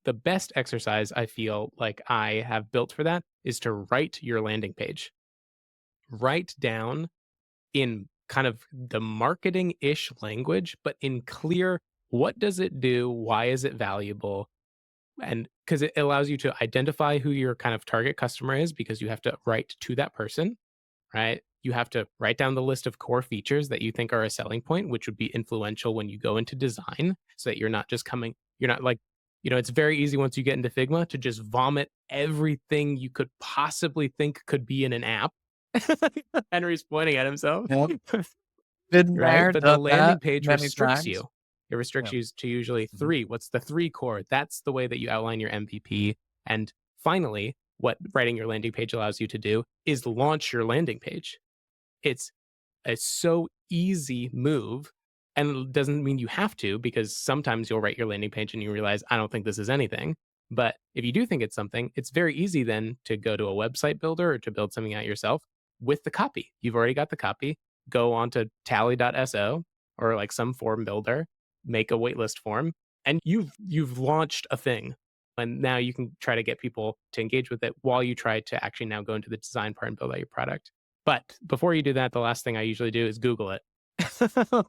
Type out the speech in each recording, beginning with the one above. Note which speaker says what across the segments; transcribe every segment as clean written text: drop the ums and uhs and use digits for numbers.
Speaker 1: the best exercise I feel like I have built for that is to write your landing page. Write down in kind of the marketing-ish language, but in clear, what does it do? Why is it valuable? And because it allows you to identify who your kind of target customer is because you have to write to that person, right? You have to write down the list of core features that you think are a selling point, which would be influential when you go into design so that you're not like, it's very easy once you get into Figma to just vomit everything you could possibly think could be in an app. Henry's pointing at himself.
Speaker 2: Yep. Been
Speaker 1: Right?
Speaker 2: there,
Speaker 1: But the
Speaker 2: done that
Speaker 1: landing page
Speaker 2: many
Speaker 1: restricts
Speaker 2: times.
Speaker 1: you. It restricts
Speaker 2: Yep.
Speaker 1: you to usually
Speaker 2: Mhm.
Speaker 1: 3. What's the 3 core? That's the way that you outline your MVP. And finally, what writing your landing page allows you to do is launch your landing page. It's a so easy move, and it doesn't mean you have to, because sometimes you'll write your landing page and you realize, I don't think this is anything. But if you do think it's something, it's very easy then to go to a website builder or to build something out yourself with the copy. You've already got the copy. Go on to tally.so or like some form builder, make a waitlist form, and you've launched a thing. And now you can try to get people to engage with it while you try to actually now go into the design part and build out your product. But before you do that, the last thing I usually do is Google it.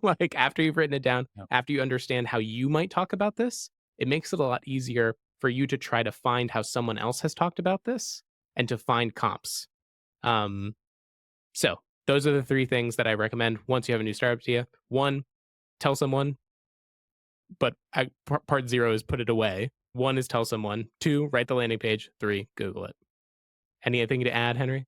Speaker 1: Like after you've written it down,
Speaker 2: Yep.
Speaker 1: after you understand how you might talk about this, it makes it a lot easier for you to try to find how someone else has talked about this and to find comps. Um, so those are the 3 things that I recommend once you have a new startup idea. 1, tell someone, but part 0 is put it away. 1 is tell someone. 2, write the landing page. 3, Google it. Anything to add, Henry?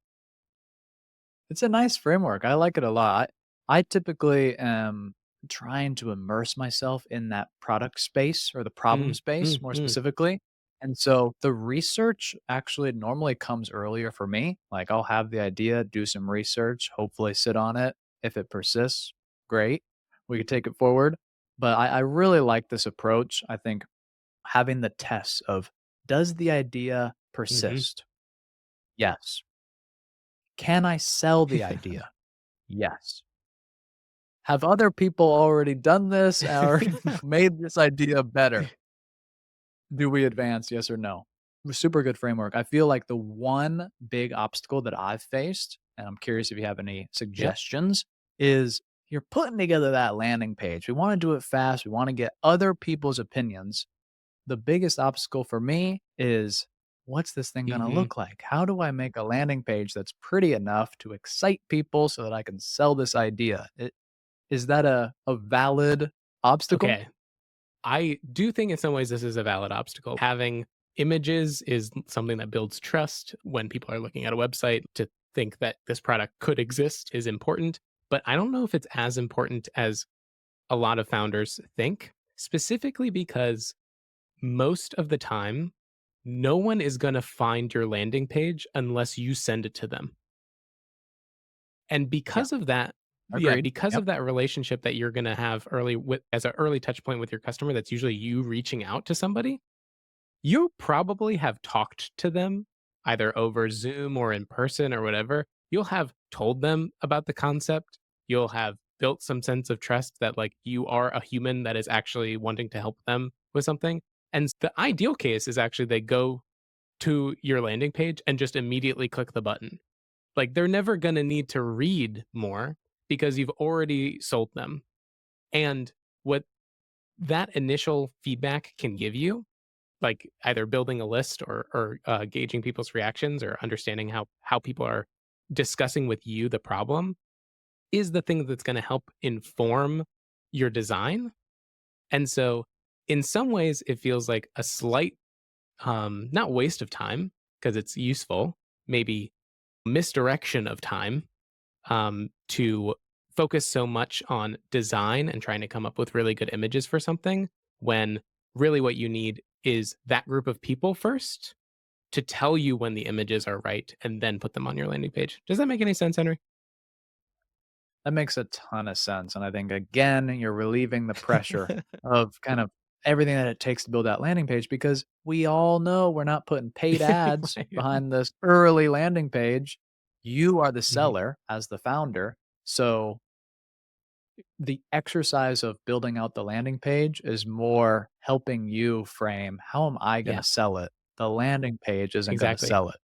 Speaker 2: It's a nice framework. I like it a lot. I typically am trying to immerse myself in that product space or the problem
Speaker 1: Mm,
Speaker 2: space
Speaker 1: mm,
Speaker 2: more
Speaker 1: mm.
Speaker 2: specifically. And so the research actually normally comes earlier for me. Like I'll have the idea, do some research, hopefully sit on it. If it persists, great. We could take it forward. But I really like this approach. I think having the tests of does the idea
Speaker 1: Mhm.
Speaker 2: persist? Yes. Can I sell the idea? Yes. Have other people already done this or made this idea better? Do we advance, yes or no? Super good framework. I feel like the one big obstacle that I've faced, and I'm curious if you have any
Speaker 1: Yep.
Speaker 2: suggestions, is you're putting together that landing page. We wanna do it fast. We wanna get other people's opinions. The biggest obstacle for me is what's this thing gonna
Speaker 1: Mhm.
Speaker 2: look like? How do I make a landing page that's pretty enough to excite people so that I can sell this idea? Is that a valid obstacle?
Speaker 1: Okay. I do think in some ways this is a valid obstacle. Having images is something that builds trust when people are looking at a website. To think that this product could exist is important, but I don't know if it's as important as a lot of founders think, specifically because most of the time, no one is going to find your landing page unless you send it to them. And
Speaker 2: Yeah,
Speaker 1: because of that, yeah,
Speaker 2: agreed.
Speaker 1: because
Speaker 2: Yep.
Speaker 1: of that relationship that you're gonna have early with as an early touch point with your customer, that's usually you reaching out to somebody, you probably have talked to them either over Zoom or in person or whatever. You'll have told them about the concept. You'll have built some sense of trust that like you are a human that is actually wanting to help them with something. And the ideal case is actually they go to your landing page and just immediately click the button. Like, they're never gonna need to read more because you've already sold them. And what that initial feedback can give you, like either building a list or gauging people's reactions or understanding how people are discussing with you the problem, is the thing that's gonna help inform your design. And so, in some ways, it feels like a slight, not waste of time because it's useful, maybe misdirection of time to focus so much on design and trying to come up with really good images for something when really what you need is that group of people first to tell you when the images are right and then put them on your landing page. Does that make any sense, Henry?
Speaker 2: That makes a ton of sense, and I think, again, you're relieving the pressure of kind of everything that it takes to build that landing page because we all know we're not putting paid ads
Speaker 1: Right.
Speaker 2: behind this early landing page. You are the
Speaker 1: Mhm.
Speaker 2: seller as the founder, so the exercise of building out the landing page is more helping you frame, "How am I gonna
Speaker 1: Yeah,
Speaker 2: sell it?" The landing page isn't gonna
Speaker 1: exactly.
Speaker 2: sell it.